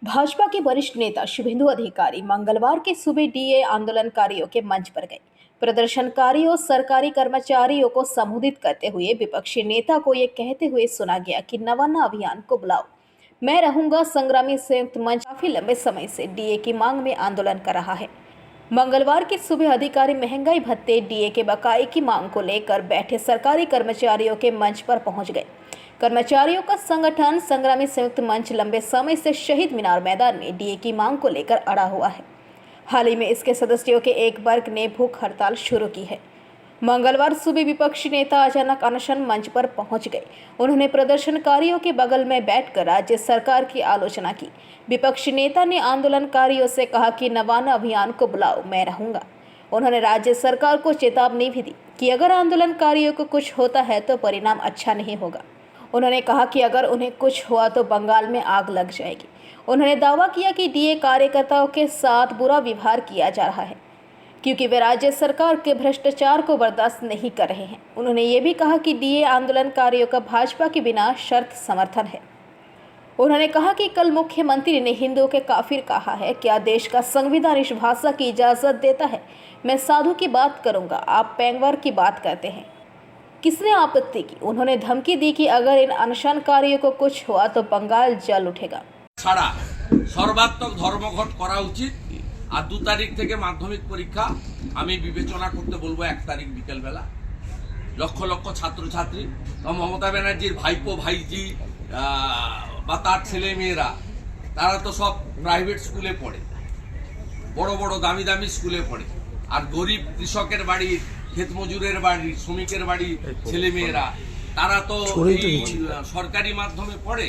भाजपा के वरिष्ठ नेता शुभेंदु अधिकारी मंगलवार के सुबह डीए आंदोलनकारियों के मंच पर गए। प्रदर्शनकारियों और सरकारी कर्मचारियों को संबोधित करते हुए विपक्षी नेता को ये कहते हुए सुना गया कि नवान्ना अभियान को बुलाओ, मैं रहूंगा। संग्रामी संयुक्त मंच काफी लंबे समय से डीए की मांग में आंदोलन कर रहा है। मंगलवार की सुबह अधिकारी महंगाई भत्ते डीए के बकाये की मांग को लेकर बैठे सरकारी कर्मचारियों के मंच पर पहुंच गए। कर्मचारियों का संगठन संग्रामी संयुक्त मंच लंबे समय से शहीद मीनार मैदान में डीए की मांग को लेकर अड़ा हुआ है। हाल ही में इसके सदस्यों के एक वर्ग ने भूख हड़ताल शुरू की है। मंगलवार सुबह विपक्षी नेता अचानक अनशन मंच पर पहुंच गए। उन्होंने प्रदर्शनकारियों के बगल में बैठकर राज्य सरकार की आलोचना की। विपक्षी नेता ने आंदोलनकारियों से कहा कि नवान्ना अभियान को बुलाओ, मैं रहूंगा। उन्होंने राज्य सरकार को चेतावनी भी दी कि अगर आंदोलनकारियों को कुछ होता है तो परिणाम अच्छा नहीं होगा। उन्होंने कहा कि अगर उन्हें कुछ हुआ तो बंगाल में आग लग जाएगी। उन्होंने दावा किया कि डीए कार्यकर्ताओं के साथ बुरा व्यवहार किया जा रहा है क्योंकि वे राज्य सरकार के भ्रष्टाचार को बर्दाश्त नहीं कर रहे हैं। उन्होंने ये भी कहा कि डीए आंदोलनकारियों का भाजपा के बिना शर्त समर्थन है। उन्होंने कहा कि कल मुख्यमंत्री ने हिंदुओं के काफिर कहा है। क्या देश का संविधान इस भाषा की इजाज़त देता है? मैं साधु की बात करूंगा, आप पैंगवर की बात करते हैं। किसने आपत्ति की? उन्होंने धमकी दी कि अगर इन अनशनकारियों को कुछ हुआ तो बंगाल जल उठेगा। ছাড়া সর্বাত্মক ধর্মঘট করা উচিত। আর 2 তারিখ থেকে মাধ্যমিক পরীক্ষা আমি বিবেচনা করতে বলবো 1 তারিখ বিকেলবেলা। লক্ষ লক্ষ ছাত্রছাত্রী মমতা ব্যানার্জির ভাইপো ভাইজি বা তার ছেলে মেয়েরা তারা তো সব প্রাইভেট স্কুলে পড়ে, বড় বড় দামি দামি স্কুলে পড়ে। আর গরিব কৃষকের বাড়ির, ক্ষেত মজুরের বাড়ি, শ্রমিকের বাড়ি ছেলে মেয়েরা তারা তো সরকারি মাধ্যমে পড়ে।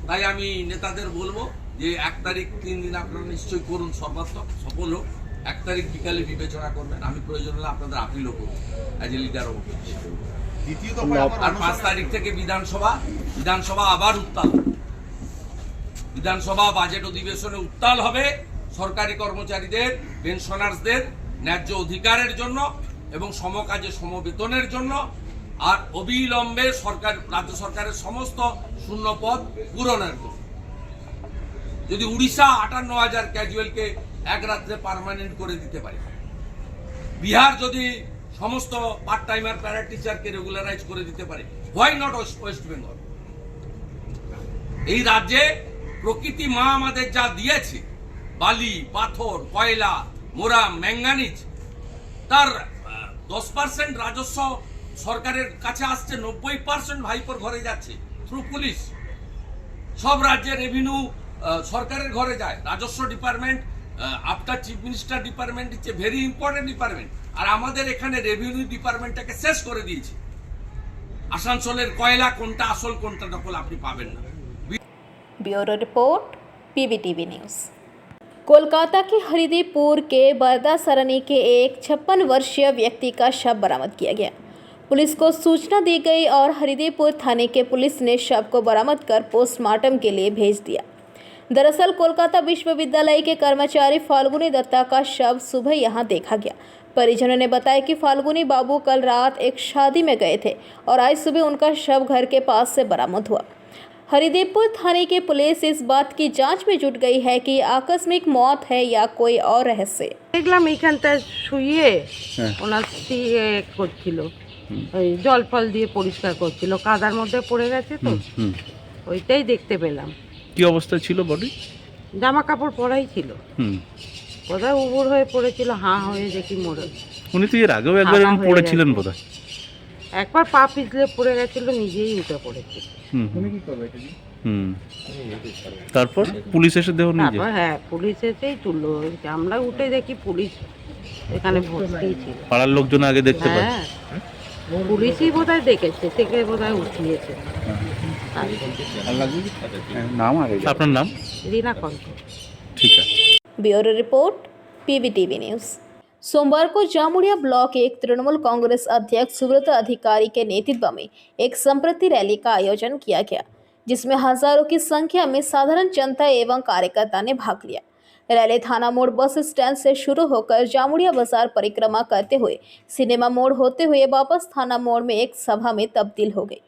তাই আমি নেতাদের বলবো যে 1 তারিখ 3 দিন আপনারা নিশ্চয়ই করুন, সর্বাত্মক সফল হোক। 1 তারিখ বিকালে বিবেচনা করবেন। আমি প্রয়োজন হলে আপনাদের আপিলও করব as a leader of opposition. আর 5 তারিখ থেকে বিধানসভা আবার উত্তাল, বিধানসভা বাজেট অধিবেশনে উত্তাল হবে। সরকারি কর্মচারীদের, পেনশনার্সদের ন্যায্য অধিকারের জন্য এবং সমকাজে সমবেতনের জন্য, আর অবিলম্বে রাজ্য সরকারের সমস্ত শূন্য পদ পূরণের জন্য। যদি উড়িষ্যা 58,000 ক্যাজুয়ালকে এক রাত্রে পার্মানেন্ট করে দিতে পারে, বিহার যদি সমস্ত পার্ট টাইমার প্যারা টিচারকে রেগুলারাইজ করে দিতে পারে, হোয়াই নট ওয়েস্ট বেঙ্গল? এই রাজ্যে প্রকৃতি মা আমাদের যা দিয়েছে, বালি, পাথর, কয়লা, মোরাম, ম্যাঙ্গানিজ, তার 10% রাজস্ব সরকারের কাছে আসছে, 90% ভাইপোর ঘরে যাচ্ছে থ্রু পুলিশ। সব রাজ্যের রেভিনিউ সরকারের ঘরে যায়। রাজস্ব department after chief minister department is a very important department. আর আমাদের এখানে রেভিনিউ ডিপার্টমেন্টটাকে শেষ করে দিয়েছে। আসানসোলের কয়লা কোনটা আসল কোনটা নকল আপনি পাবেন না। Bureau report, PBTV news. Kolkata के हरिदेपुर के बरदा सरनी के एक 56 वर्षीय व्यक्ति का शव बरामद किया गया। पुलिस को सूचना दी गई और हरिदेपुर थाने के पुलिस ने शव को बरामद कर पोस्टमार्टम के लिए भेज दिया। दरअसल कोलकाता विश्वविद्यालय के कर्मचारी फाल्गुनी दत्ता का शव सुबह यहां देखा गया। परिजनों ने बताया कि फाल्गुनी बाबू कल रात एक शादी में गए थे और आज सुबह उनका शव घर के पास से बरामद हुआ। हरिदेपुर थाने की पुलिस इस बात की जांच में जुट गई है कि आकस्मिक मौत है या कोई और रहस्य। দেখলাম এইখানটা শুয়ে ওনার স্ত্রী করছিল, ওই জল ফল দিয়ে পরিষ্কার করছিল, কাদার মধ্যে পড়ে গেছে তো ওইটাই দেখতে পেলাম। কি অবস্থা ছিল বডি? জামা কাপড় পরাই ছিল, বোধহয় উবুর হয়ে পড়েছিল, হাঁ হয়ে দেখি মরে। উনি তো এর আগেও একবার পড়েছিলেন বোধহয়। একবার পা পিছলে পড়ে গেছিল, নিজেই উঠে পড়েছে। তারপর পুলিশ এসে দেহ নিয়ে যায়। হ্যাঁ, পুলিশ এসেই তুললো। আমরা উঠে দেখি পুলিশ এখানে ভর্তি ছিল। পাড়ার লোকজন আগে দেখতে পায়। হ্যাঁ, পুলিশই বোধহয় দেখেছে, থেকে বোধহয় উঠিয়েছে। আপনার নাম? रीना कौंटे। ठीक है। Bureau report, PBTV news. सोमवार को जामुड़िया ब्लॉक एक तृणमूल कांग्रेस अध्यक्ष सुब्रत अधिकारी के नेतृत्व में एक संप्रति रैली का आयोजन किया गया, जिसमें हजारों की संख्या में साधारण जनता एवं कार्यकर्ता ने भाग लिया। रैली थाना मोड़ बस स्टैंड से शुरू होकर जामुड़िया बाजार परिक्रमा करते हुए सिनेमा मोड़ होते हुए वापस थाना मोड़ में एक सभा में तब्दील हो गई।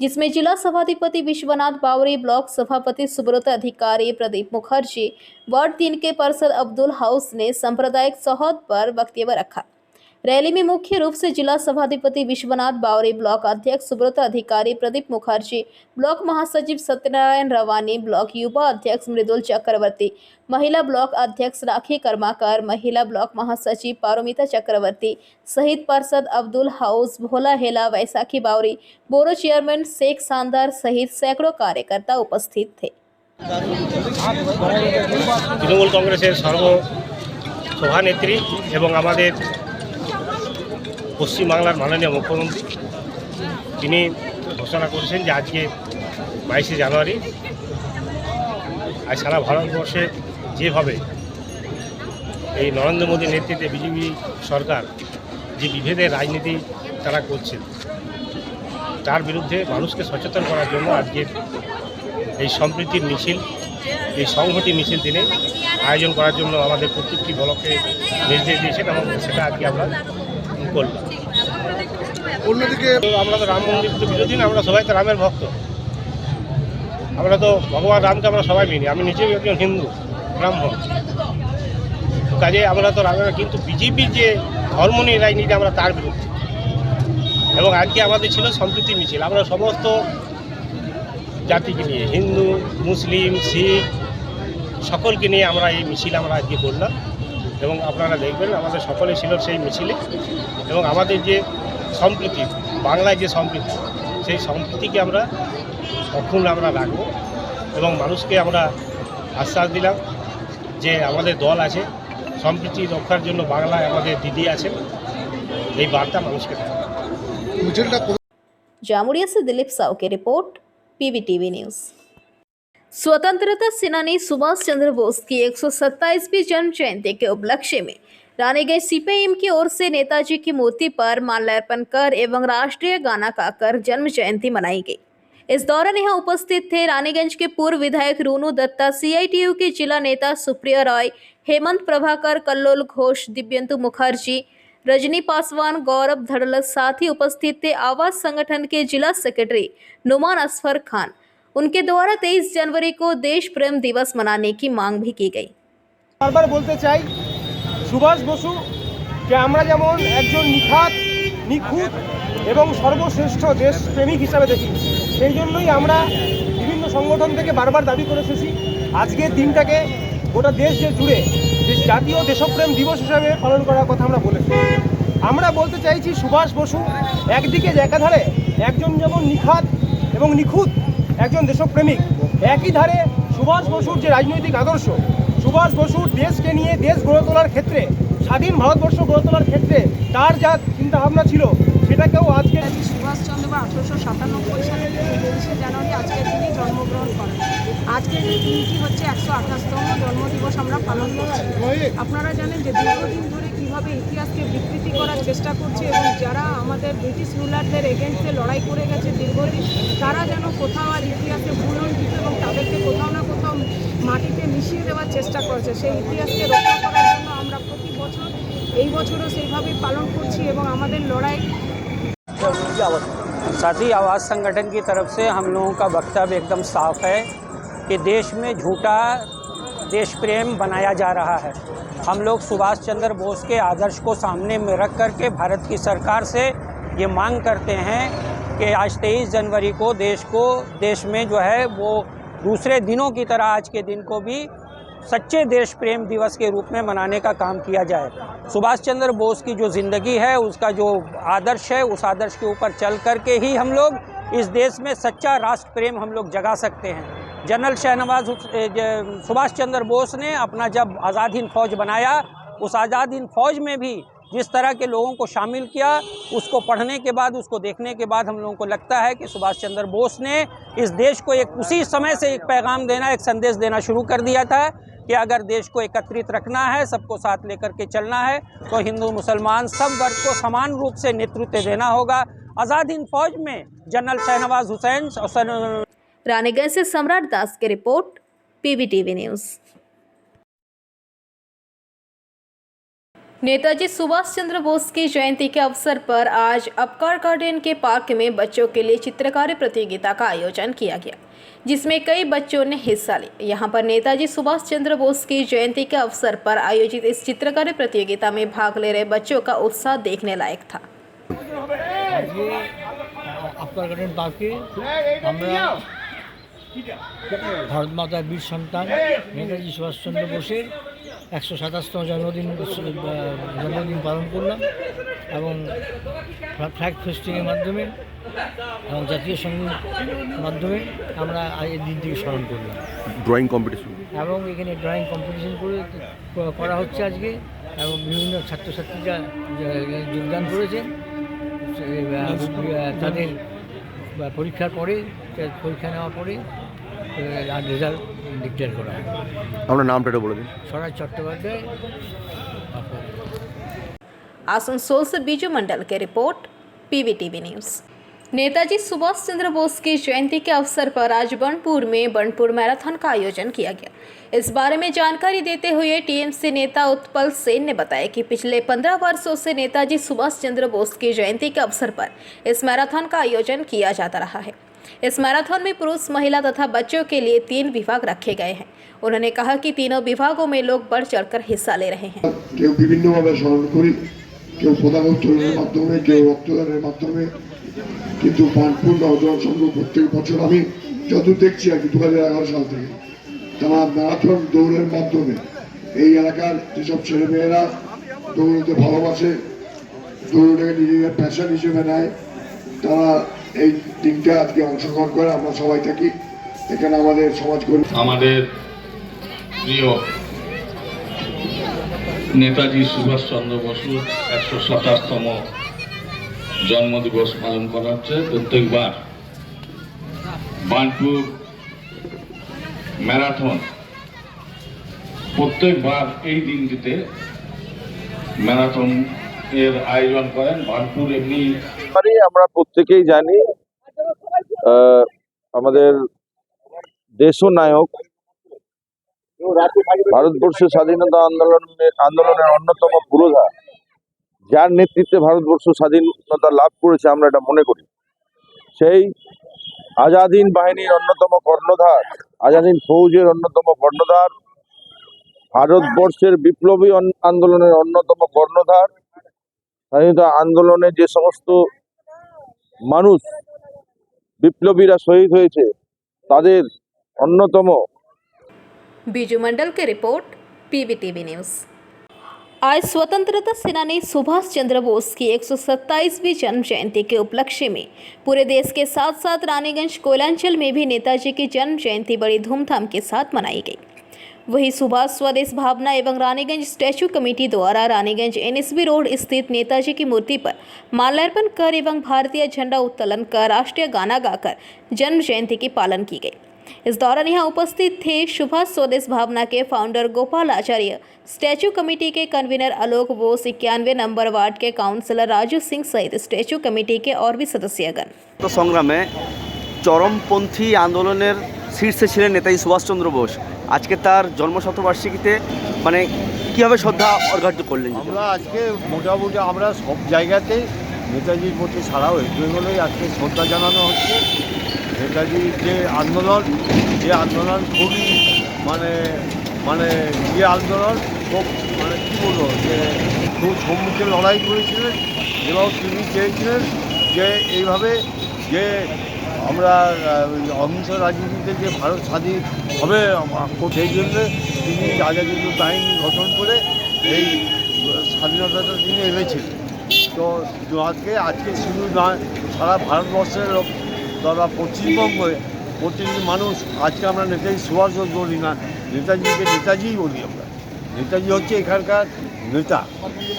जिसमें जिला सभाधिपति विश्वनाथ बावरी, ब्लॉक सभापति सुब्रत अधिकारी प्रदीप मुखर्जी, वार्ड 3 के पार्षद अब्दुल हाउस ने सांप्रदायिक सौहार्द पर वक्तव्य रखा। रैली में मुख्य रूप से जिला सभाधिपति विश्वनाथ बावरी, ब्लॉक अध्यक्ष सुब्रत अधिकारी प्रदीप मुखर्जी, ब्लॉक महासचिव सत्यनारायण रवानी, ब्लॉक युवा अध्यक्ष मृदुल चक्रवर्ती, महिला ब्लॉक अध्यक्ष राखी कर्माकर, महिला ब्लॉक महासचिव पारोमिता चक्रवर्ती सहित पार्षद अब्दुल हाउस, भोला हेला, वैसाखी बावरी, बोरो चेयरमैन शेख शानदार सहित सैकड़ों कार्यकर्ता उपस्थित थे। তৃণমূল কংগ্রেসের সভানেত্রী এবং আমাদের পশ্চিমবাংলার মাননীয় মুখ্যমন্ত্রী তিনি ঘোষণা করেছেন যে আজকে 22শে জানুয়ারি আজ সারা ভারতবর্ষে যেভাবে এই নরেন্দ্র মোদীর নেতৃত্বে বিজেপি সরকার যে বিভেদের রাজনীতি তারা করছে তার বিরুদ্ধে মানুষকে সচেতন করার জন্য আজকে এই সম্প্রীতির মিছিল, এই সংহতি মিছিল তিনি আয়োজন করার জন্য আমাদের প্রত্যেকটি ব্লকে নির্দেশ দিয়েছেন এবং সেটা আজকে আমরা করলাম। অন্যদিকে আমরা তো রাম মন্দির তো বিরোধী না, আমরা সবাই তো রামের ভক্ত, আমরা তো ভগবান রামকে আমরা সবাই মানি। আমি নিজেও একজন হিন্দু ব্রাহ্মণ, কাজে আমরা তো রামের, কিন্তু বিজেপির যে ধর্ম নিয়ে রাজনীতি আমরা তার বিরুদ্ধে। এবং আজকে আমাদের ছিল সম্প্রীতি মিছিল, আমরা সমস্ত জাতিকে নিয়ে হিন্দু, মুসলিম, শিখ সকলকে নিয়ে আমরা এই মিছিল আমরা আজকে করলাম এবং আপনারা দেখবেন আমাদের সকলে ছিল সেই মিছিলে। এবং আমাদের যে সম্প্রীতি, বাংলায় যে সম্প্রীতি, সেই সম্প্রীতিকে আমরা অক্ষুণ্ণ আমরা রাখবো এবং মানুষকে আমরা আশ্বাস দিলাম যে আমাদের দল আছে, সম্প্রীতি রক্ষার জন্য বাংলায় আমাদের দিদি আছেন, এই বার্তা মানুষকে দেয়। जामुड़िया से दिलीप साव की रिपोर्ट, पीवीटीवी न्यूज। स्वतंत्रता सेनानी सुभाष चंद्र बोस की 127वीं जन्म जयंती के उपलक्ष्य में रानीगंज सीपीआईएम की ओर से नेताजी की मूर्ति पर माल्यार्पण कर एवं राष्ट्रीय गाना गाकर जन्म जयंती मनाई गई। इस दौरान यहाँ उपस्थित थे रानीगंज के पूर्व विधायक रूनू दत्ता, सीआईटीयू के जिला नेता सुप्रिया रॉय, हेमंत प्रभाकर, कल्लोल घोष, दिव्यंतु मुखर्जी, रजनी पासवान, गौरव धड़ल, साथ ही उपस्थित थे आवाज संगठन के जिला सेक्रेटरी नुमान असफर खान। उनके द्वारा 23 जनवरी को देश प्रेम दिवस मनाने की मांग भी की गई। বারবার বলতে চাই, সুভাষ বসু কে আমরা যেমন একজন নিখাত, নিখুঁত এবং সর্বশ্রেষ্ঠ দেশপ্রেমিক হিসাবে দেখি, সেই জন্যই আমরা বিভিন্ন সংগঠন থেকে বারবার দাবি করে এসেছি আজকের দিনটাকে গোটা দেশ জুড়ে জাতীয় দেশপ্রেম দিবস হিসাবে পালন করার কথা আমরা বলেছি। আমরা বলতে চাইছি সুভাষ বসু একদিকে একাধারে একজন যেমন নিখাত এবং নিখুঁত একজন দেশপ্রেমিক, একই ধারে সুভাষ বসুর যে রাজনৈতিক আদর্শ, সুভাষ বসুর দেশকে নিয়ে দেশ গড়ে তোলার ক্ষেত্রে, স্বাধীন ভারতবর্ষ গড়ে তোলার ক্ষেত্রে তার যা চিন্তাভাবনা ছিল সেটাকেও আজকে সুভাষচন্দ্র বা 1897 সালে 23শে জানুয়ারি আজকের দিনে জন্মগ্রহণ করেন। আজকের এই দিনটি হচ্ছে 128তম জন্মদিবস আমরা পালন করছি। আপনারা জানেন যে দীর্ঘদিন ধরে কীভাবে ইতিহাসকে বিকৃতি করার চেষ্টা করছে এবং যারা আমাদের ব্রিটিশ রুলারদের এগেনস্টে লড়াই করে গেছে দীর্ঘদিন, তারা যেন কোথাও আর ইতিহাসে ভুলণ্ঠিত এবং তাদেরকে কোথাও না কোথাও মাটিতে মিশিয়ে দেওয়ার চেষ্টা করছে। সেই ইতিহাসকে রক্ষা করার জন্য আমরা প্রতি বছর, এই বছরও সেইভাবেই পালন করছি এবং আমাদের লড়াই। साथी आवाज़ संगठन की तरफ से हम लोगों का वक्तव्य एकदम साफ है कि देश में झूठा देश प्रेम बनाया जा रहा है। हम लोग सुभाष चंद्र बोस के आदर्श को सामने में रख करके भारत की सरकार से ये मांग करते हैं कि आज 23 जनवरी को देश में जो है वो दूसरे दिनों की तरह आज के दिन को भी सच्चे देश प्रेम दिवस के रूप में मनाने का काम किया जाए। सुभाष चंद्र बोस की जो ज़िंदगी है, उसका जो आदर्श है, उस आदर्श के ऊपर चल कर के ही हम लोग इस देश में सच्चा राष्ट्र प्रेम हम लोग जगा सकते हैं। जनरल सुभाष चंद्र बोस ने अपना जब आज़ाद हिंद फौज बनाया, उस आज़ाद हिंद फौज में भी जिस तरह के लोगों को शामिल किया, उसको पढ़ने के बाद, उसको देखने के बाद हम लोगों को लगता है कि सुभाष चंद्र बोस ने इस देश को उसी समय से एक पैगाम देना, एक संदेश देना शुरू कर दिया था कि अगर देश को एकत्रित रखना है, सबको साथ लेकर के चलना है, तो हिंदू मुसलमान सब वर्ग को समान रूप से नेतृत्व देना होगा। आज़ाद हिंद फौज में जनरल शहनवाज हुसैन और रानीगंज से सम्राट दास की report, PVTV news. Netaji Subhash Chandra Bose की जयंती के अवसर पर आज अपकार गार्डन के पार्क में बच्चों के लिए चित्रकारी प्रतियोगिता का आयोजन किया गया, जिसमें कई बच्चों ने हिस्सा लिया। यहां पर नेताजी सुभाष चंद्र बोस की जयंती के अवसर पर आयोजित इस चित्रकारी प्रतियोगिता में भाग ले रहे बच्चों का उत्साह देखने लायक था। अपकार गार्डन पार्के আমরা ভারত মাতার বীর সন্তান নেতাজি সুভাষচন্দ্র বোসের 127তম জন্মদিন পালন করলাম এবং ফ্ল্যাগ ফেস্টিংয়ের মাধ্যমে এবং জাতীয় সঙ্গীতের মাধ্যমে আমরা এই দিনটিকে স্মরণ করলাম। ড্রয়িং কম্পিটিশন এবং এখানে ড্রয়িং কম্পিটিশন করা হচ্ছে আজকে এবং বিভিন্ন ছাত্রছাত্রীরা যোগদান করেছে। তাদের পরীক্ষার পরে পরীক্ষা নেওয়ার পরে রেজাল্ট ডিক্লেয়ার করা হয়। আপনার নামটা বলে দিন। स्वराज चट्टोपाध्याय। आसनसोल से बीजू मंडल के report PVTV news. Netaji Subhash Chandra Bose की जयंती के अवसर पर आज बनपुर में बनपुर मैराथन का आयोजन किया गया। इस बारे में जानकारी देते हुए टीएमसी नेता उत्पल सेन ने बताया कि पिछले 15 वर्षों से नेताजी सुभाष चंद्र बोस की जयंती के अवसर पर इस मैराथन का आयोजन किया जाता रहा है। इस मैराथन में पुरुष, महिला तथा बच्चों के लिए 3 विभाग रखे गए हैं। उन्होंने कहा कि तीनों विभागों में लोग बढ़ चढ़कर हिस्सा ले रहे हैं। কেউ পতাকা উত্তোলনের মাধ্যমে, কেউ রক্তদানের মাধ্যমে, কিন্তু বানপুর নওজোয়ান সংঘ প্রত্যেক বছর আমি যত দেখছি আর কি 2011 সাল থেকে তারা ম্যারাথন দৌড়ের মাধ্যমে এই এলাকার যেসব ছেলেমেয়েরা দৌড়তে ভালোবাসে, দৌড়টাকে নিজেদের প্যাশন হিসেবে নেয়, তারা এই দিনটা আজকে অংশগ্রহণ করে। আমরা সবাই থাকি এখানে আমাদের সমাজকর্মী, আমাদের প্রিয় নেতাজি সুভাষচন্দ্র বসুর 127তম জন্মদিবস পালন করা হচ্ছে। প্রত্যেকবার বানপুর ম্যারাথন প্রত্যেকবার এই দিনটিতে ম্যারাথন এর আয়োজন করেন বানপুর। এমনি আমরা প্রত্যেকেই জানি আমাদের দেশনায়ক ভারতবর্ষের স্বাধীনতা আন্দোলনের অন্যতম পুরোধা, যার নেতৃত্বে ভারতবর্ষ স্বাধীনতা লাভ করেছে আমরা এটা মনে করি, সেই আজাদ হিন্দ বাহিনীর অন্যতম কর্ণধার, আজাদ হিন্দ ফৌজের অন্যতম কর্ণধার, ভারতবর্ষের বিপ্লবী আন্দোলনের অন্যতম কর্ণধার, স্বাধীনতা আন্দোলনে যে সমস্ত মানুষ বিপ্লবীরা শহীদ হয়েছে তাদের অন্যতম। बीजू मंडल के रिपोर्ट पीवीटीवी न्यूज़। आज स्वतंत्रता सेनानी सुभाष चंद्र बोस की 127वीं जन्म जयंती के उपलक्ष्य में पूरे देश के साथ साथ रानीगंज कोयलांचल में भी नेताजी की जन्म जयंती बड़ी धूमधाम के साथ मनाई गई। वहीं सुभाष स्वदेश भावना एवं रानीगंज स्टैचू कमेटी द्वारा रानीगंज एनएसबी रोड स्थित नेताजी की मूर्ति पर माल्यार्पण कर एवं भारतीय झंडा उत्तोलन कर राष्ट्रीय गाना गाकर जन्म जयंती की पालन की गई। इस दौरान यहाँ उपस्थित थे सुभाष स्वदेश भावना के फाउंडर गोपाल आचार्य, स्टैचू कमेटी के कन्वीनर आलोक बोस, 91 नंबर वार्ड के काउंसलर राजू सिंह सहित स्टैचू कमेटी के और भी सदस्यगण। तो संग्रामे চরমপন্থী আন্দোলনের শীর্ষে ছিলেন নেতাজি সুভাষচন্দ্র বোস। আজকে তার জন্মশতবার্ষিকীতে মানে কীভাবে শ্রদ্ধা অর্ঘ্য করলেন? আমরা আজকে মোটামুটি আমরা সব জায়গাতেই নেতাজির প্রতি সারা ওয়েস্ট বেঙ্গলেই আজকে শ্রদ্ধা জানানো হচ্ছে। নেতাজির যে আন্দোলন খুবই মানে যে আন্দোলন খুব কী বলবো যে খুব সম্মুখে লড়াই করেছিলেন এবং তিনি চেয়েছিলেন যে এইভাবে যে আমরা অহিংস রাজনীতিতে যে ভারত স্বাধীন হবে সেই জন্য তিনি আজাদ হিন্দ বাহিনী গঠন করে এই স্বাধীনতাটা তিনি এনেছিলেন। তো আজকে শুধু নয়, সারা ভারতবর্ষের তথা পশ্চিমবঙ্গে প্রতিটি মানুষ আজকে আমরা নেতাজি সুভাষ বলি না, নেতাজিকে নেতাজিই বলি। আমরা নেতাজি হচ্ছে এখানকার নেতা,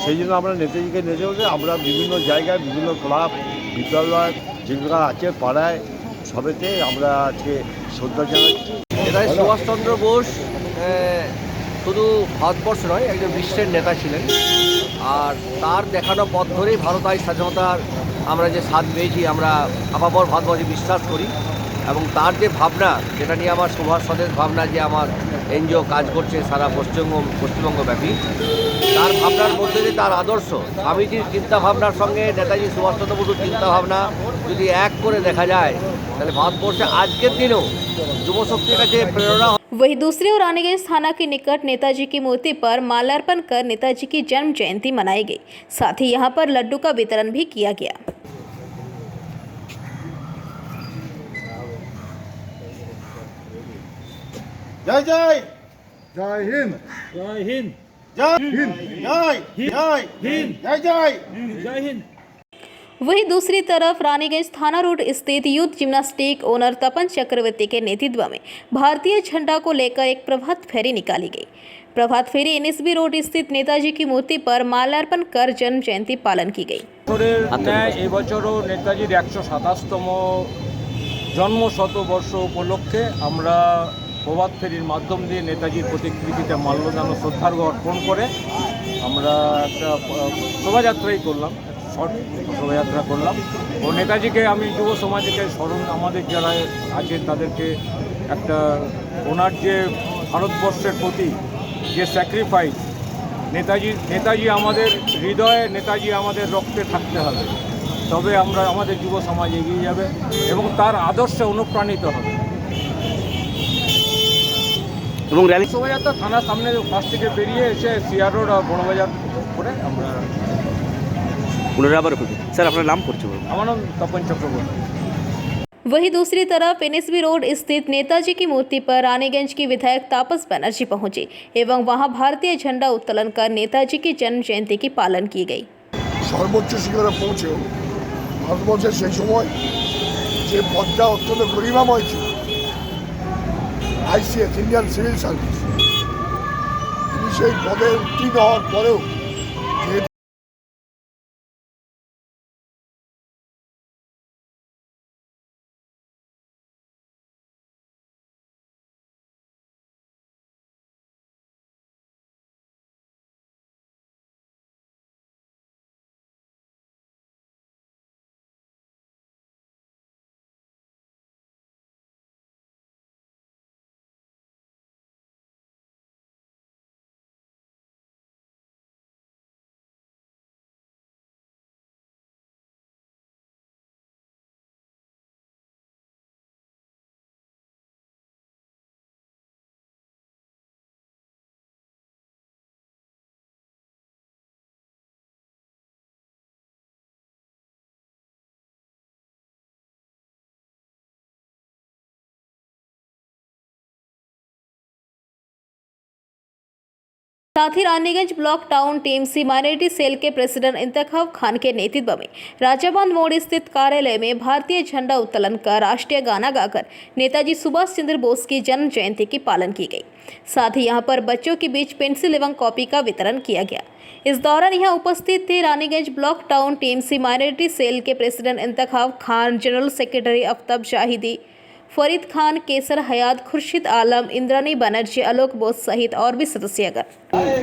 সেই জন্য আমরা নেতাজিকে নেতা বলে আমরা বিভিন্ন জায়গায় বিভিন্ন ক্লাব, বিদ্যালয় যেগুলো আছে পাড়ায় সবেতে আমরা আজকে শ্রদ্ধা জানাচ্ছি। নেতাজি সুভাষচন্দ্র বোস শুধু ভারতবর্ষ নয়, একজন বিশ্বের নেতা ছিলেন। আর তার দেখানো পথ ধরেই ভারত আজ স্বাধীনতার আমরা যে স্বাদ পেয়েছি আমরা আপামর ভারতবর্ষে বিশ্বাস করি। এবং তার যে ভাবনা, যেটা নিয়ে আমার সুভাষ স্বদেশ ভাবনা, যে আমার এনজিও কাজ করছে সারা পশ্চিমবঙ্গব্যাপী। তার ভাবনার মধ্যে দিয়ে তার আদর্শ, স্বামীজির চিন্তাভাবনার সঙ্গে নেতাজি সুভাষচন্দ্র বসুর চিন্তাভাবনা যদি এক করে দেখা যায়, তাহলে ভারতবর্ষে আজকের দিনেও যুবশক্তির কাছে প্রেরণা। वहीं दूसरी ओर रानीगंज थाना के निकट नेताजी की मूर्ति पर माल्यार्पण कर नेताजी की जन्म जयंती मनाई गई। साथ ही यहां पर लड्डू का वितरण भी किया गया। जय जय जय हिंद जय हिंद जय हिंद जय जय हिंद जय जय जय हिंद। वहीं दूसरी तरफ रानीगंज थाना रोड स्थित यूथ जिम्नास्टिक ओनर तपन चक्रवर्ती के नेतृत्व में भारतीय झंडा को लेकर एक प्रभात फेरी निकाली गई। प्रभात फेरी एनएसबी रोड स्थित नेताजी की मूर्ति पर माल्यार्पण कर जन्म जयंती पालन की गई। এবছরও নেতাজির 127তম জন্ম শতবর্ষ উপলক্ষে আমরা প্রভাত ফেরির মাধ্যম দিয়ে নেতাজির প্রতিকৃতিতে মাল্যদান ও শ্রদ্ধার্ঘ্য অর্পণ করে আমরা একটা শোভাযাত্রাই করলাম, শর্ট শোভাযাত্রা করলাম। ও নেতাজিকে আমি যুব সমাজকে স্মরণ, আমাদের যারা আছেন তাদেরকে একটা ওনার যে ভারতবর্ষের প্রতি যে স্যাক্রিফাইস, নেতাজি আমাদের হৃদয়ে, নেতাজি আমাদের রক্তে থাকতে হবে, তবে আমরা আমাদের যুব সমাজ এগিয়ে যাবে এবং তার আদর্শে অনুপ্রাণিত হবে। এবং র্যালি শোভাযাত্রা থানার সামনে ফার্স্ট থেকে বেরিয়ে এসে সিআর রোড আর বড়বাজার করে আমরা পুনরাবার। স্যার আপনার নাম পরিচয়? আমার নাম তপন চক্রবর্তী। वहीं दूसरी तरफ एनएसबी रोड स्थित नेताजी की मूर्ति पर रानीगंज की विधायक तापस बनर्जी पहुंचे एवं वहां भारतीय झंडा उत्तोलन कर नेताजी की जन्म जयंती की पालन की गई। সর্বোচ্চ শিখরে পৌঁছেও ভারতবর্ষের সেই সময় যে পদটা অত্যন্ত গরিমাময় ছিল, আইসিএস ইন্ডিয়ান সিভিল সার্ভিস, তিনি সেই পদে উত্তীর্ণ হওয়ার পরেও साथ ही Raniganj block town TMC minority cell के प्रेसिडेंट इंतखाब खान के नेतृत्व में राजाबांध मोड़ स्थित कार्यालय में भारतीय झंडा उत्तोलन कर राष्ट्रीय गाना गाकर नेताजी सुभाष चंद्र बोस की जन्म जयंती की पालन की गई। साथ ही यहां पर बच्चों के बीच पेंसिल एवं कॉपी का वितरण किया गया। इस दौरान यहां उपस्थित थे Raniganj block town TMC minority cell के president Intekhab Khan, general secretary Aftab Shahidi, Farid Khan, Kesar Hayat, Khurshid Alam, Indrani Banerjee, Alok Bose सहित और भी सदस्यगण।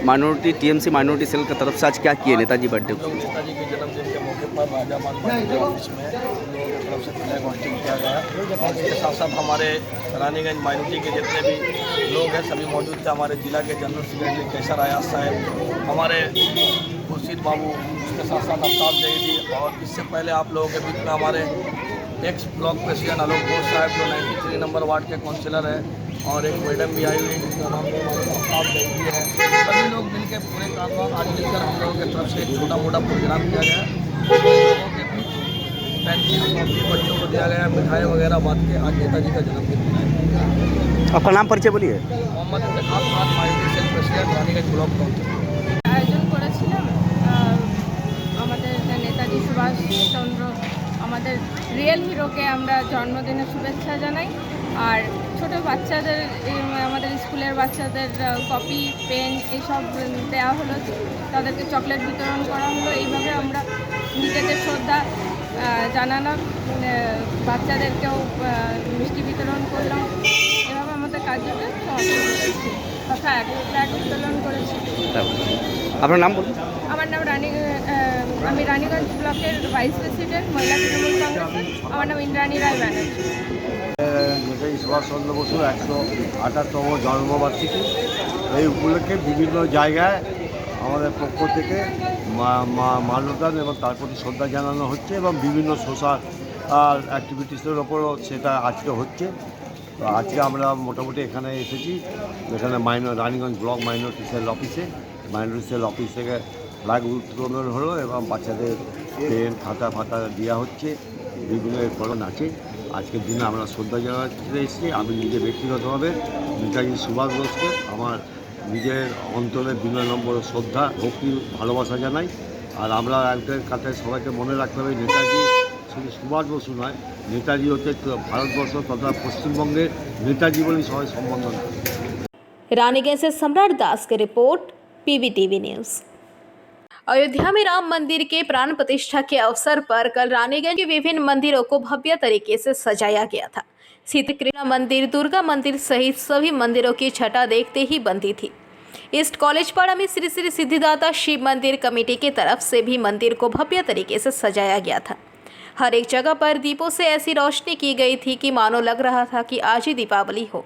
माइनॉरिटी टीएमसी माइनॉरिटी सेल की तरफ से आज क्या किए नेताजी बर्थडे को? नेताजी के जन्मदिन के मौके पर राजाबांध के ऑफिस में उन लोगों की तरफ से फ्लैग होस्टिंग किया गया और इसके साथ साथ हमारे रानीगंज माइनॉरिटी के जितने भी लोग हैं सभी मौजूद थे। हमारे जिला के जनरल सेक्रेटरी केसर हयात साहब, हमारे खुर्शीद बाबू, उसके साथ साथ अफ्ताब जहीदी और इससे पहले आप लोगों के बीच में हमारे एक्स ब्लॉक प्रेसिडेंट आलोक बोस साहब जो 93 नंबर वार्ड के काउंसिलर है और एक मैडम भी आई हुई जिनका नाम अफ्ताब जहीदी है। सभी लोग मिलकर पूरे कारोबार आज मिलकर हम लोगों की तरफ से एक छोटा मोटा प्रोग्राम किया गया। लोगों के बीच पेंसिल कॉपी बच्चों को दिया गया, मिठाई वगैरह बांट के आज नेताजी का जन्मदिन मनाया। आपका नाम परिचय बोलिए? Mohammad Intekhab Khan, minority cell president Raniganj block council. आयोजन করেছিলাম আমাদের নেতাজি সুভাষচন্দ্র আমাদের রিয়েল হিরোকে আমরা জন্মদিনের শুভেচ্ছা জানাই। আর ছোটো বাচ্চাদের আমাদের স্কুলের বাচ্চাদের কপি, পেন এইসব দেওয়া হলো, তাদেরকে চকলেট বিতরণ করা হলো। এইভাবে আমরা নিজেদের শ্রদ্ধা জানালাম, বাচ্চাদেরকেও মিষ্টি বিতরণ করলাম। এভাবে আমাদের কার্যকে সমাপন করেছি, ফ্ল্যাগ উত্তোলন করেছি। আপনার নাম বলুন? আমার নাম আমি রানীগঞ্জ ব্লকের ভাইস প্রেসিডেন্ট মহিলা তৃণমূল কংগ্রেসের। আমার নাম ইন্দ্রাণী রায় ব্যানার্জি। নেতাজি সুভাষচন্দ্র বসুর 128তম জন্মবার্ষিকী। এই উপলক্ষে বিভিন্ন জায়গায় আমাদের পক্ষ থেকে মাল্যদান এবং তার প্রতি শ্রদ্ধা জানানো হচ্ছে এবং বিভিন্ন সোশ্যাল অ্যাক্টিভিটিসের ওপরও সেটা আজকে হচ্ছে। তো আজকে আমরা মোটামুটি এখানে এসেছি, এখানে রানীগঞ্জ ব্লক মাইনরিটি সেল অফিসে থেকে ফ্ল্যাগ উত্তোলন হলো এবং বাচ্চাদের পেন খাতা ফাতা দেওয়া হচ্ছে, বিভিন্ন ফলন আছে। আজকের দিনে আমরা শ্রদ্ধা জানাতে এসেছি। আমি নিজে ব্যক্তিগতভাবে নেতাজি সুভাষ বোসকে আমার নিজের অন্তরের বিনয় নম্বর শ্রদ্ধা ভক্তি ভালোবাসা জানাই। আর আমরা একটা কথায় সবাইকে মনে রাখতে হবে, নেতাজি শুধু সুভাষ বসু নয়, নেতাজি হচ্ছে ভারতবর্ষ তথা পশ্চিমবঙ্গের নেতাজি বলে সবাই সম্বোধন করে। रानीगंज से सम्राट दास की रिपोर्ट, पीवीटीवी न्यूज़। अयोध्या में राम मंदिर के प्राण प्रतिष्ठा के अवसर पर कल रानीगंज के विभिन्न मंदिरों को भव्य तरीके से सजाया गया था। सीताकृष्ण मंदिर, दुर्गा मंदिर सहित सभी मंदिरों की छटा देखते ही बनती थी। ईस्ट कॉलेज पाड़ा में श्री श्री सिद्धिदाता शिव मंदिर कमेटी की तरफ से भी मंदिर को भव्य तरीके से सजाया गया था। हर एक जगह पर दीपों से ऐसी रोशनी की गई थी कि मानो लग रहा था कि आज ही दीपावली हो।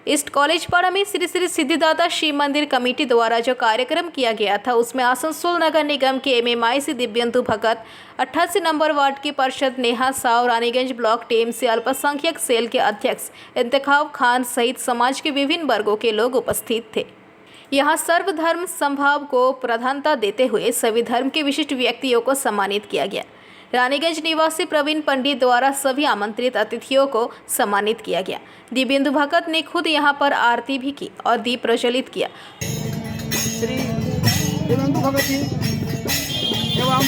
ईस्ट कॉलेज पाड़ा में श्री श्री सिद्धिदाता शिव मंदिर कमेटी द्वारा जो कार्यक्रम किया गया था, उसमें आसनसोल नगर निगम के MMIC दिव्यंतु भगत, 88 नंबर वार्ड की पार्षद नेहा साव, रानीगंज ब्लॉक टीएमसी अल्पसंख्यक सेल के अध्यक्ष इंतखाब खान सहित समाज के विभिन्न वर्गों के लोग उपस्थित थे। यहाँ सर्वधर्म समभाव को प्राधान्यता देते हुए सभी धर्म के विशिष्ट व्यक्तियों को सम्मानित किया गया। रानीगंज निवासी प्रवीण पंडित द्वारा सभी आमंत्रित अतिथियों को सम्मानित किया गया। दिव्येंदु भगत ने खुद यहाँ पर आरती भी की और दीप प्रज्वलित किया। श्री दिव्येंदु भगत जी एवं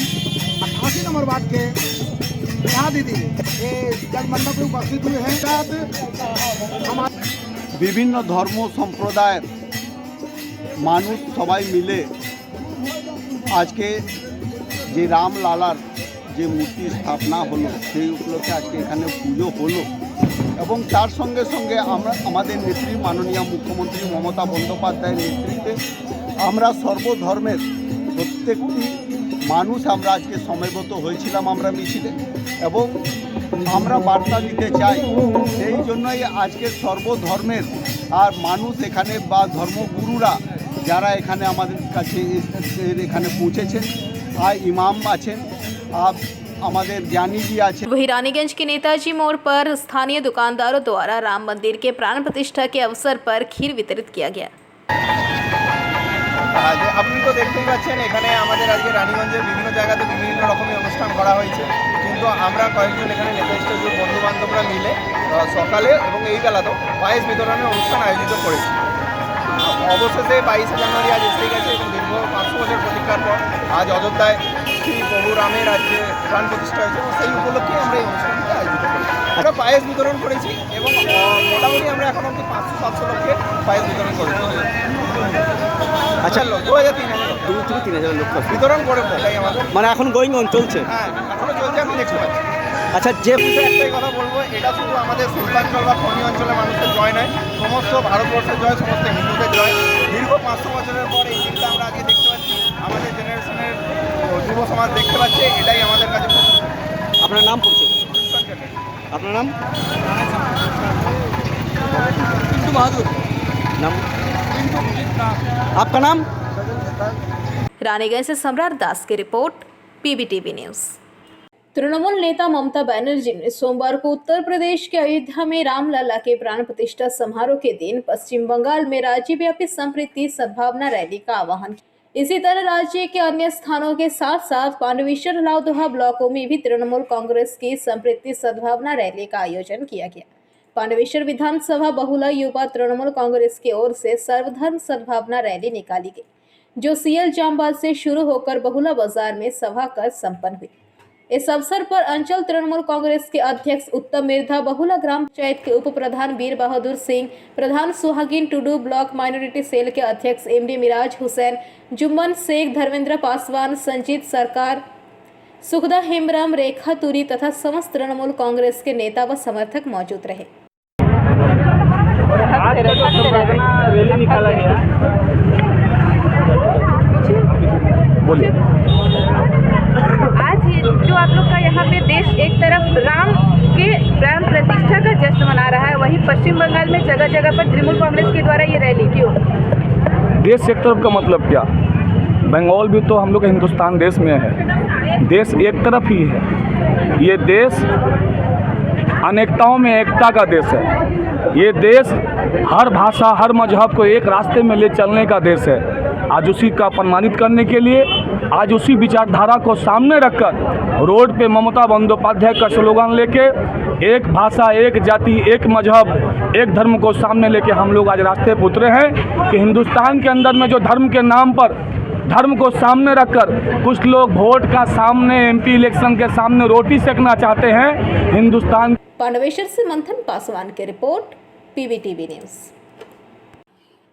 88 नंबर वार्ड के नेहा दीदी ये जग मंडप में उपस्थित हुए हैं। বিভিন্ন ধর্ম সম্প্রদায়ের মানুষ সবাই মিলে আজকে যে রামলালার যে মূর্তি স্থাপনা হলো সেই উপলক্ষে আজকে এখানে পুজো হলো এবং তার সঙ্গে সঙ্গে আমরা আমাদের নেত্রী মাননীয় মুখ্যমন্ত্রী মমতা বন্দ্যোপাধ্যায়ের নেতৃত্বে আমরা সর্বধর্মের প্রত্যেকটি মানুষ আমরা আজকে সমবেত হয়েছিলাম আমরা মিছিলে এবং আমরা বার্তা দিতে চাই। সেই জন্যই আজকে সর্বধর্মের আর মানুষ এখানে বা ধর্মগুরুরা যারা এখানে আমাদের কাছে এখানে পৌঁছেছেন, আর ইমাম আছেন, हमारे ज्ञानी जी आचे। वहीं रानीगंज के नेताजी मोड़ पर स्थानीय दुकानदारों द्वारा राम मंदिर के प्राण प्रतिष्ठा के अवसर पर खीर वितरित किया गया। আপনি তো দেখতেই পাচ্ছেন এখানে আমাদের আজকে রানীগঞ্জের বিভিন্ন জায়গাতে বিভিন্ন রকমের অনুষ্ঠান করা হয়েছে, কিন্তু আমরা কয়েকজন এখানে নেতাজি বন্ধু বান্ধবরা মিলে সকালে এবং এই বেলাতেও পায়েস বিতরণের অনুষ্ঠান আয়োজিত করেছি। অবশেষে 22 জানুয়ারি আজ এসে গেছে এবং দীর্ঘ 500 বছর প্রতীক্ষার পর আজ অযোধ্যায় শ্রী প্রভু রামের আজকে প্রাণ প্রতিষ্ঠা হয়েছে এবং সেই উপলক্ষে আমরা এই অনুষ্ঠানটা আয়োজিত করি। আমরা পায়েস বিতরণ করেছি এবং মোটামুটি আমরা এখন অবধি 500-700 লোককে পায়েস বিতরণ করেছি। আচ্ছা, 2000-3000 লোক বিতরণ করে এটাই আমাদের মানে এখন গোয়িং অন চলছে। হ্যাঁ, এখনো চলছে, আপনি দেখতে পাচ্ছেন। আচ্ছা, যে একটাই কথা বলবো, এটা শুধু আমাদের শিল্পাঞ্চল বা খনি অঞ্চলের মানুষের জয় নয়, সমস্ত ভারতবর্ষের জয়, সমস্ত হিন্দুদের জয়। দীর্ঘ 500 বছরের পর এই দিনটা আমরা আজকে দেখতে পাচ্ছি, আমাদের জেনারেশনের যুব সমাজ দেখতে পাচ্ছে, এটাই আমাদের কাছে। আপনার নাম পরিচয়? আপনার নাম? पिंटू बहादुर। नाम? आपका नाम? रानीगंज से सम्राट दास की रिपोर्ट, पीवीटीवी न्यूज़। तृणमूल नेता ममता बनर्जी ने सोमवार को उत्तर प्रदेश के अयोध्या में रामलला के प्राण प्रतिष्ठा समारोह के दिन पश्चिम बंगाल में राज्यव्यापी संप्रीति सद्भावना रैली का आह्वान किया। इसी तरह राज्य के अन्य स्थानों के साथ साथ पांडवेश्वर लाउदोहा ब्लॉकों में भी तृणमूल कांग्रेस की संप्रीति सद्भावना रैली का आयोजन किया गया। पांडवेश्वर विधानसभा बहुला युवा तृणमूल कांग्रेस की ओर से सर्वधर्म सद्भावना रैली निकाली गई, जो सीएल जामबाग से शुरू होकर बहुला बाजार में सभा कर संपन्न हुई। इस अवसर पर अंचल तृणमूल कांग्रेस के अध्यक्ष उत्तम मिर्धा, बहुला ग्राम पंचायत के उप प्रधान वीर बहादुर सिंह, प्रधान सुहागिन टुडू, ब्लॉक माइनॉरिटी सेल के अध्यक्ष MD मिराज हुसैन, जुम्मन शेख, धर्मेंद्र पासवान, संजीत सरकार, सुखदा हेमराम, रेखा तुरी तथा समस्त तृणमूल कांग्रेस के नेता व समर्थक मौजूद रहे। रैली निकाला गया। बोलिए। आज जो आप लोग का यहाँ पे देश एक तरफ राम के प्राण प्रतिष्ठा का जश्न मना रहा है। वहीं पश्चिम बंगाल में जगह जगह पर तृणमूल कांग्रेस के द्वारा ये रैली क्यों? देश एक तरफ का मतलब क्या, बंगाल भी तो हम लोग हिंदुस्तान देश में है, देश एक तरफ ही है। ये देश अनेकताओं में एकता का देश है। ये देश हर भाषा हर मजहब को एक रास्ते में ले चलने का देश है। आज उसी का प्रमाणित करने के लिए, आज उसी विचारधारा को सामने रखकर रोड पे ममता बंदोपाध्याय का स्लोगन लेके एक भाषा एक जाति एक मजहब एक धर्म को सामने लेके हम लोग आज रास्ते पर उतरे हैं कि हिंदुस्तान के अंदर में जो धर्म के नाम पर धर्म को सामने रखकर कुछ लोग वोट का सामने एमपी इलेक्शन के सामने रोटी सेकना चाहते हैं। हिंदुस्तान पांडवेश्वर से मंथन पासवान की रिपोर्ट, पीवीटीवी न्यूज।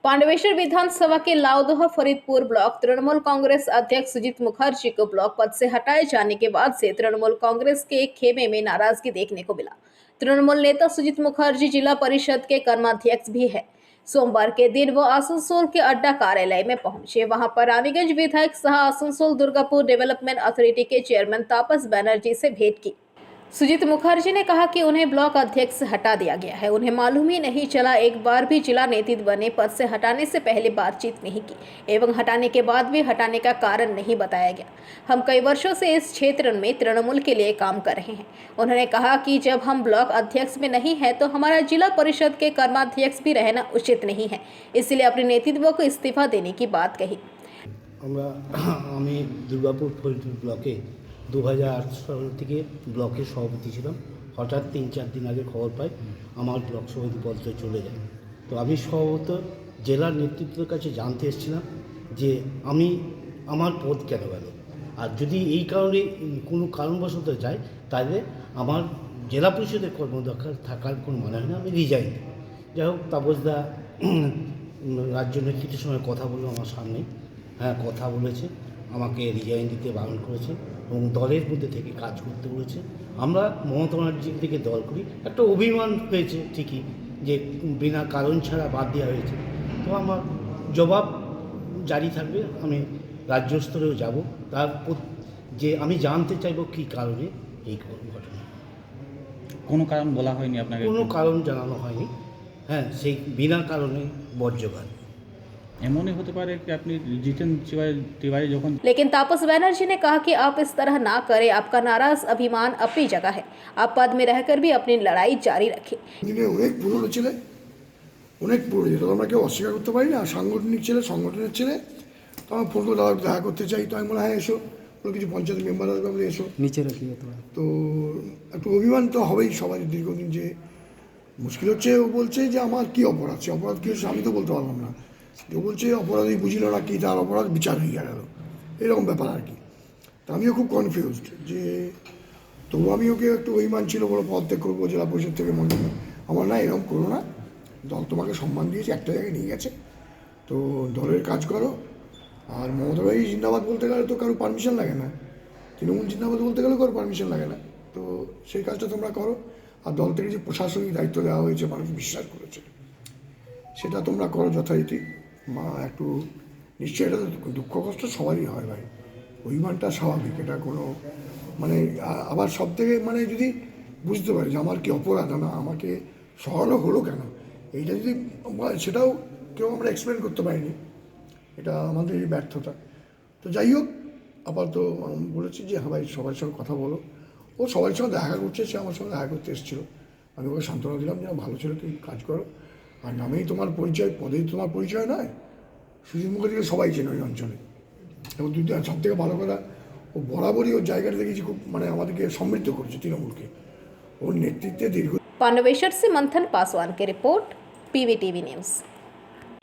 पांडवेश्वर विधानसभा के लाउदोहा फरीदपुर ब्लॉक तृणमूल कांग्रेस अध्यक्ष सुजीत मुखर्जी को ब्लॉक पद से हटाए जाने के बाद से तृणमूल कांग्रेस के एक खेमे में नाराजगी देखने को मिला। तृणमूल नेता सुजीत मुखर्जी जिला परिषद के कर्माध्यक्ष भी है। सोमवार के दिन वो आसनसोल के अड्डा कार्यालय में पहुंचे। वहां पर रानीगंज विधायक सह आसनसोल दुर्गापुर डेवलपमेंट अथॉरिटी के चेयरमैन तापस बनर्जी से भेंट की। सुजीत मुखर्जी ने कहा कि उन्हें ब्लॉक अध्यक्ष से हटा दिया गया है। उन्हें मालूम ही नहीं चला, एक बार भी जिला नेतृत्व बने पद से हटाने से पहले बातचीत नहीं की एवं हटाने के बाद भी हटाने का कारण नहीं बताया गया। हम कई वर्षों से इस क्षेत्र में तृणमूल के लिए काम कर रहे हैं। उन्होंने कहा कि जब हम ब्लॉक अध्यक्ष में नहीं है तो हमारा जिला परिषद के कर्माध्यक्ष भी रहना उचित नहीं है, इसलिए अपने नेतृत्व को इस्तीफा देने की बात कही। दुर्गापुर फरीदपुर ब्लॉके 2008 সাল থেকে ব্লকের সভাপতি ছিলাম। হঠাৎ 3-4 দিন আগে খবর পাই আমার ব্লক সভাপতি পদে চলে যায়। তো আমি সম্ভবত জেলার নেতৃত্বের কাছে জানতে এসেছিলাম যে আমি আমার পদ কেন গেল, আর যদি এই কারণে কোনো কারণবশত যায় তাহলে আমার জেলা পরিষদের কর্মদক্ষ থাকার কোনো মানে হয় না, আমি রিজাইন। যাই হোক, তাপসদা রাজ্য নেতৃত্বের সঙ্গে কথা বললো আমার সামনে, হ্যাঁ কথা বলেছে, আমাকে রিজাইন দিতে বারণ করেছে এবং দলের মধ্যে থেকে কাজ করতে বলেছে। আমরা মমতা ব্যানার্জি থেকে দল করি, একটা অভিমান হয়েছে ঠিকই যে বিনা কারণ ছাড়া বাদ দেওয়া হয়েছে। তো আমার জবাব জারি থাকবে, আমি রাজ্য স্তরেও যাব, তারপর যে আমি জানতে চাইব কী কারণে এই ঘটনা। কোনো কারণ বলা হয়নি আপনাকে? কোনো কারণ জানানো হয়নি, হ্যাঁ সেই বিনা কারণে বর্জ্যবাদ। एमोने होते पारे कि अपनी जितेंद्र तिवारी যখন। लेकिन तापस बनर्जी ने कहा कि आप इस तरह ना करें, आपका नाराज अभिमान अपनी जगह है, आप पद में रहकर भी अपनी लड़ाई जारी रखें। অনেক পুরনো ছেলে, অনেক পুরনো, যেটা আমরা কেউ অস্বীকার করতে পারি না। সাংগঠনিক ছেলে, সংগঠনের ছেলে। তো আমার ফোন করে দেখা করতে চাই, তো আমি বলে হ্যাঁ এসো, কিছু পঞ্চায়েত মেম্বার আসবে, এসো নিচে রাখি। তো একটু অভিমান তো হবেই সবাই দীর্ঘদিন। যে মুশকিল হচ্ছে ও বলছে যে আমার কী অপরাধ, সে অপরাধ কী হচ্ছে আমি তো বলতে পারলাম না। কেউ বলছে অপরাধী বুঝিল না কি, তার অপরাধ বিচার হয়ে গেল, এরকম ব্যাপার আর কি। তা আমিও খুব কনফিউজড যে, তবু আমি ওকে একটু অভিমান ছিল, বলো পদ ত্যাগ করবো জেলা পরিষদ থেকে মনে হয় আমার, না এরকম করো না, দল তোমাকে সম্মান দিয়েছে, একটা জায়গায় নিয়ে গেছে, তো দলের কাজ করো। আর মমতা ভাই জিন্দাবাদ বলতে গেলে তো কারো পারমিশন লাগে না, তৃণমূল জিন্দাবাদ বলতে গেলেও কারো পারমিশন লাগে না, তো সেই কাজটা তোমরা করো। আর দল থেকে যে প্রশাসনিক দায়িত্ব দেওয়া হয়েছে, মানুষ বিশ্বাস করেছে, সেটা তোমরা করো যথারীতি। মা একটু নিশ্চয়ই, এটা তো দুঃখ কষ্ট সবারই হয় ভাই, অভিমানটা স্বাভাবিক, এটা কোনো মানে। আবার সব থেকে মানে যদি বুঝতে পারি যে আমার কি অপরাধ, আমাকে সরানো হলো কেন, এইটা যদি সেটাও কেউ আমরা এক্সপ্লেন করতে পারিনি, এটা আমাদের ব্যর্থতা। তো যাই হোক, আপাতত বলেছি যে হ্যাঁ ভাই সবার সঙ্গে কথা বলো। ও সবার সঙ্গে দেখা করছে, সে আমার সঙ্গে দেখা করতে এসেছিলো, আমি ওকে সান্ত্বনা দিলাম যে ভালো ছিল, তুই কাজ করো, আর নামেই তোমার পরিচয়, পদেই তোমার পরিচয় নয়। সুজিত মুখার্জিকে সবাই চেনে ওই অঞ্চলে, এবং দুই সব থেকে ভালো কথা, ও বরাবরই ওর জায়গাটা দেখেছি খুব, মানে আমাদেরকে সমৃদ্ধ করেছে তৃণমূলকে, ওর নেতৃত্বে দীর্ঘ। पांडवेश्वर से मंथन पासवान की report, PVTV news.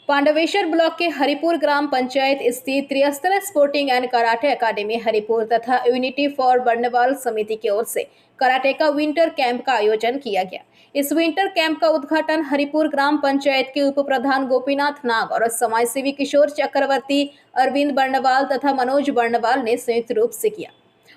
Pandaveshwar block के हरिपुर ग्राम पंचायत स्थित त्रिस्तरीय sporting and karate academy Haripur तथा यूनिटी फॉर बर्नवाल समिति की ओर से कराटे का विंटर कैंप का आयोजन किया गया। इस विंटर कैंप का उद्घाटन हरिपुर ग्राम पंचायत के उप प्रधान गोपीनाथ नाग और समाजसेवी किशोर चक्रवर्ती, अरविंद बर्नवाल तथा मनोज बर्नवाल ने संयुक्त रूप से किया।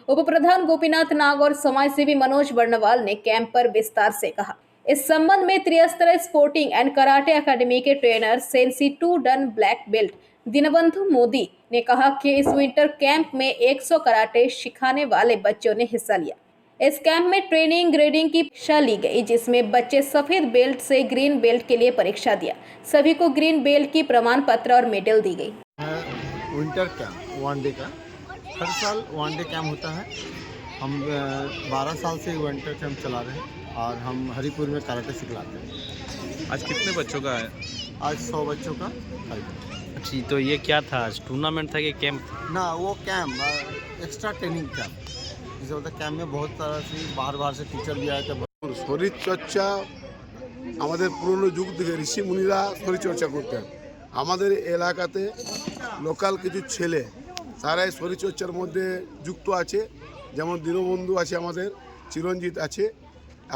उप प्रधान गोपीनाथ नाग और समाजसेवी मनोज बर्नवाल ने कैंप पर विस्तार से कहा। इस संबंध में त्रिस्तरीय स्पोर्टिंग एंड कराटे अकादमी के trainer sensei 2 dan black belt Dinbandhu Modi ने कहा कि इस विंटर कैंप में 100 कराटे सिखाने वाले बच्चों ने हिस्सा लिया। इस कैंप में ट्रेनिंग ग्रेडिंग की परीक्षा ली गई, जिसमें बच्चे सफेद बेल्ट से ग्रीन बेल्ट के लिए परीक्षा दिया। सभी को ग्रीन बेल्ट की प्रमाण पत्र और मेडल दी गई। विंटर कैंप वनडे का हर साल वनडे कैंप होता है। हम 12 साल से विंटर कैंप चला रहे हैं और हम हरिपुर में कराटे सिखलाते हैं। आज कितने बच्चों का है? आज 100 बच्चों का। अच्छी, तो ये क्या था? आज टूर्नामेंट था कि कैंप? ना, वो कैंप एक्स्ट्रा ट्रेनिंग कैंप। जिसे होता है कैंप में बहुत तरह से बाहर से टीचर भी आए थे। শরীর চর্চা আমাদের পুরনো যুগ থেকে ঋষি মুনিরা শরীর চর্চা করতেন। আমাদের এলাকাতে লোকাল কিছু ছেলে তারা এই শরীর চর্চার মধ্যে যুক্ত আছে, যেমন দীনবন্ধু আছে, আমাদের চিরঞ্জিত আছে,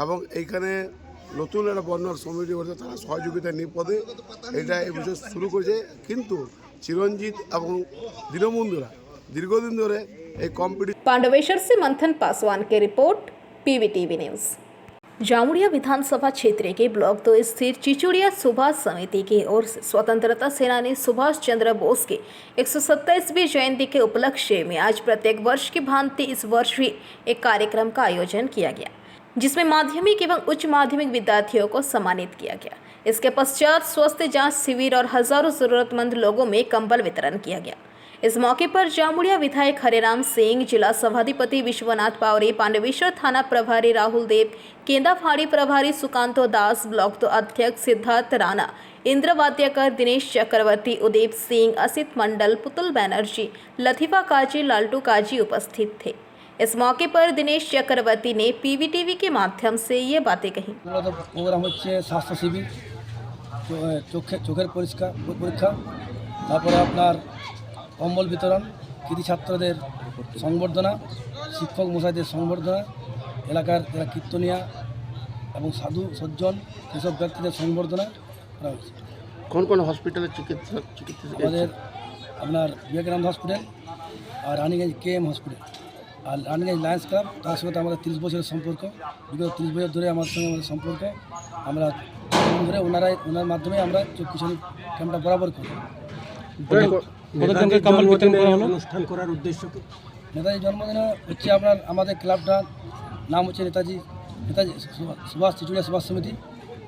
এবং এইখানে নতুন একটা বর্ণার সমিতি করছে, তারা সহযোগিতার নিপদে এটা এই বছর শুরু করেছে। কিন্তু চিরঞ্জিত এবং দীনবন্ধুরা দীর্ঘদিন ধরে এই কম্পিটিশন। पांडवेश्वर से मंथन पासवान की रिपोर्ट, पीवीटीवी न्यूज। जामुड़िया विधानसभा क्षेत्र के ब्लॉक 2 स्थित चिचुड़िया सुभाष समिति की ओर से स्वतंत्रता सेनानी सुभाष चंद्र बोस के 127वीं जयंती के उपलक्ष्य में आज प्रत्येक वर्ष की भांति इस वर्ष भी एक कार्यक्रम का आयोजन किया गया, जिसमें माध्यमिक एवं उच्च माध्यमिक विद्यार्थियों को सम्मानित किया गया। इसके पश्चात स्वास्थ्य जांच शिविर और हजारों जरूरतमंद लोगों में कंबल वितरण किया गया। इस मौके पर जामुड़िया विधायक हरेराम सिंह, जिला सभाधिपति विश्वनाथ पावरे, पांडवेश्वर थाना प्रभारी राहुल देव, केंदा फाड़ी प्रभारी सुकांतो दास, ब्लॉक 2 अध्यक्ष सिद्धार्थ राणा, इंद्र वाद्यकर, दिनेश चक्रवर्ती, उदीप सिंह, असित मंडल, पुतुल बैनर्जी, लतीफा काजी, लालटू काजी उपस्थित थे। इस मौके पर दिनेश चक्रवर्ती ने पीवीटीवी के माध्यम से ये बातें कही। प्रोग्राम হচ্ছে স্বাস্থ্য শিবির, চোখের পরীক্ষা, তারপরে আপনার কম্বল বিতরণ, কৃতি ছাত্রদের সংবর্ধনা, শিক্ষক মশাইদের সংবর্ধনা, এলাকার যারা কীর্তনিয়া এবং সাধু সজ্জন এসব ব্যক্তিদের সংবর্ধনা করা হয়েছে। কোন কোন হসপিটালের চিকিৎসা? আমাদের আপনার বিবেকানন্দ হসপিটাল আর রানীগঞ্জ কেএম হসপিটাল আর রানীগঞ্জ লায়ন্স ক্লাব, তার সঙ্গে আমাদের 30 বছরের সম্পর্ক। বিগত 30 বছর ধরে আমার সঙ্গে আমাদের সম্পর্ক। আমরা ধরে ওনার মাধ্যমে আমরা চক্ষু ক্যাম্পটা বরাবর করি। অনুষ্ঠান করার উদ্দেশ্য কি? নেতাজি জন্মদিনে হচ্ছে আমাদের ক্লাবটার নাম হচ্ছে নেতাজি সুভাষ চিচুড়িয়া সুভাষ সমিতি।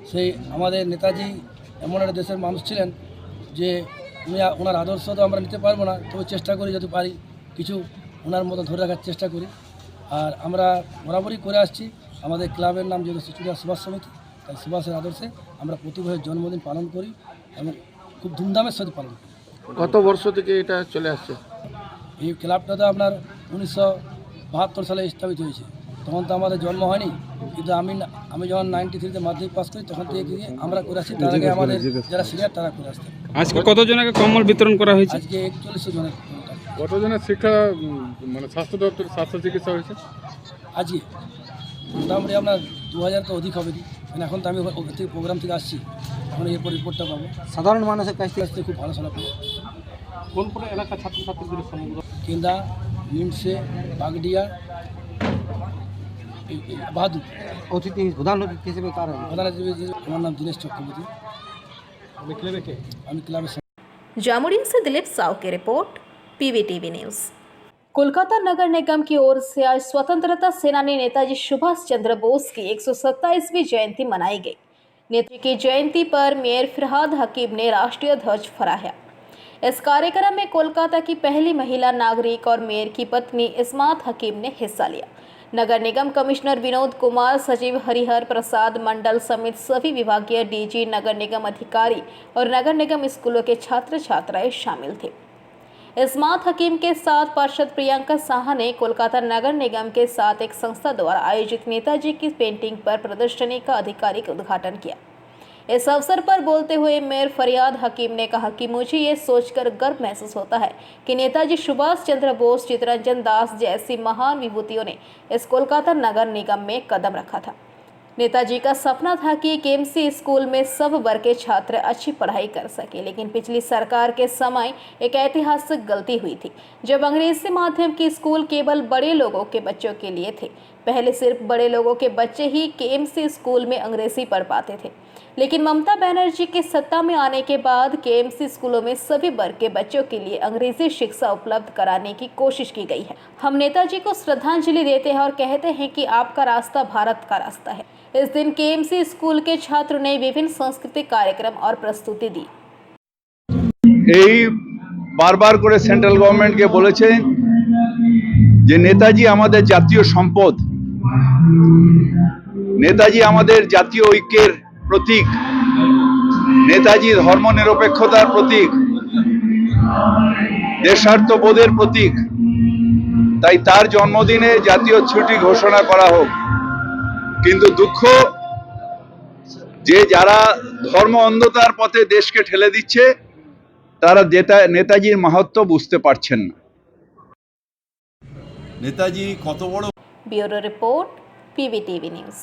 সেই আমাদের নেতাজি এমন একটা দেশের মানুষ ছিলেন যে ওনার আদর্শ তো আমরা নিতে পারবো না, তবে চেষ্টা করি যদি পারি কিছু ওনার মতো ধরে রাখার চেষ্টা করি। আর আমরা বরাবরই করে আসছি, আমাদের ক্লাবের নাম যেহেতু চিচুড়িয়া সুভাষ সমিতি, তাই সুভাষের আদর্শে আমরা প্রতি বছর জন্মদিন পালন করি এবং খুব ধুমধামের সাথে পালন করি। কত বর্ষ থেকে এটা চলে আসছে? এই ক্লাবটা তো আপনার 1972 সালে স্থাপিত হয়েছে, তখন তো আমাদের জন্ম হয়নি, কিন্তু আমি যখন 93-তে মাধ্যমিক পাস করি তখন থেকে আমরা করে আসছি। তার আগে আমাদের যারা সিনিয়র তারা করে আসতেন। আজকে কতজনকে কম্বল বিতরণ করা হয়েছে? আজকে 41 জনের। কতজনের শিক্ষা মানে স্বাস্থ্য দপ্তর স্বাস্থ্য চিকিৎসা হয়েছে? আজকে মোটামুটি আপনার 2000 তো অধিক হবে, এখন তো আমি প্রোগ্রাম থেকে আসছি, এখন এরপর রিপোর্টটা পাবো। সাধারণ মানুষের কাছ থেকে খুব ভালো সালা পাবো। কোন কোন এলাকার ছাত্রছাত্রীদের সমগ্র? কেন্দা, নিমসে, বাগডিয়া, বাহাদুর। অতিথি প্রধান অতিথি হিসেবে আমার নাম দিনেশ চক্রবর্তী। আমি ক্লাবের। जामुड़िया से दिलीप साव की रिपोर्ट, पीवीटीवी न्यूज। कोलकाता नगर निगम की ओर से आज स्वतंत्रता सेनानी नेताजी सुभाष चंद्र बोस की 127वीं जयंती मनाई गई। नेताजी की जयंती पर मेयर फिरहाद हकीम ने राष्ट्रीय ध्वज फहराया। इस कार्यक्रम में कोलकाता की पहली महिला नागरिक और मेयर की पत्नी इस्मात हकीम ने हिस्सा लिया। नगर निगम कमिश्नर विनोद कुमार, सचिव हरिहर प्रसाद मंडल समेत सभी विभागीय डीजी, नगर निगम अधिकारी और नगर निगम स्कूलों के छात्र छात्राएं शामिल थे। इस्मात हकीम के साथ पार्षद प्रियंका साहा ने कोलकाता नगर निगम के साथ एक संस्था द्वारा आयोजित नेताजी की पेंटिंग पर प्रदर्शनी का आधिकारिक उद्घाटन किया। इस अवसर पर बोलते हुए मेयर फरियाद हकीम ने कहा कि मुझे ये सोचकर गर्व महसूस होता है कि नेताजी सुभाष चंद्र बोस, चित्तरंजन दास जैसी महान विभूतियों ने इस कोलकाता नगर निगम में कदम रखा था। नेताजी का सपना था कि एक एमसी स्कूल में सब वर्ग के छात्र अच्छी पढ़ाई कर सके, लेकिन पिछली सरकार के समय एक ऐतिहासिक गलती हुई थी जब अंग्रेजी माध्यम के स्कूल केवल बड़े लोगों के बच्चों के लिए थे। पहले सिर्फ बड़े लोगों के बच्चे ही केएमसी स्कूल में अंग्रेजी पढ़ पाते थे, लेकिन ममता बनर्जी के सत्ता में आने के बाद केएमसी स्कूलों में सभी वर्ग के बच्चों के लिए अंग्रेजी शिक्षा उपलब्ध कराने की कोशिश की गई है। हम नेताजी को श्रद्धांजलि देते हैं और कहते हैं कि आपका रास्ता भारत का रास्ता है। इस दिन केएमसी स्कूल के छात्रों ने विभिन्न सांस्कृतिक कार्यक्रम और प्रस्तुति दी। बार করে সেন্ট্রাল গভর্নমেন্টকে বলেছেন যে নেতাজি আমাদের জাতীয় সম্পদ, নেতাজি আমাদের জাতীয় ঐক্যের প্রতীক, নেতাজি ধর্মনিরপেক্ষতার প্রতীক, দেশাত্মবোধের প্রতীক। তাই তার জন্মদিনে জাতীয় ছুটি ঘোষণা করা হোক। কিন্তু দুঃখ যে যারা ধর্ম অন্ধতার পথে দেশকে ঠেলে দিচ্ছে তারা নেতাজির মাহাত্ম্য বুঝতে পারছেন না। নেতাজি কত বড়। Bureau report, PVTV news.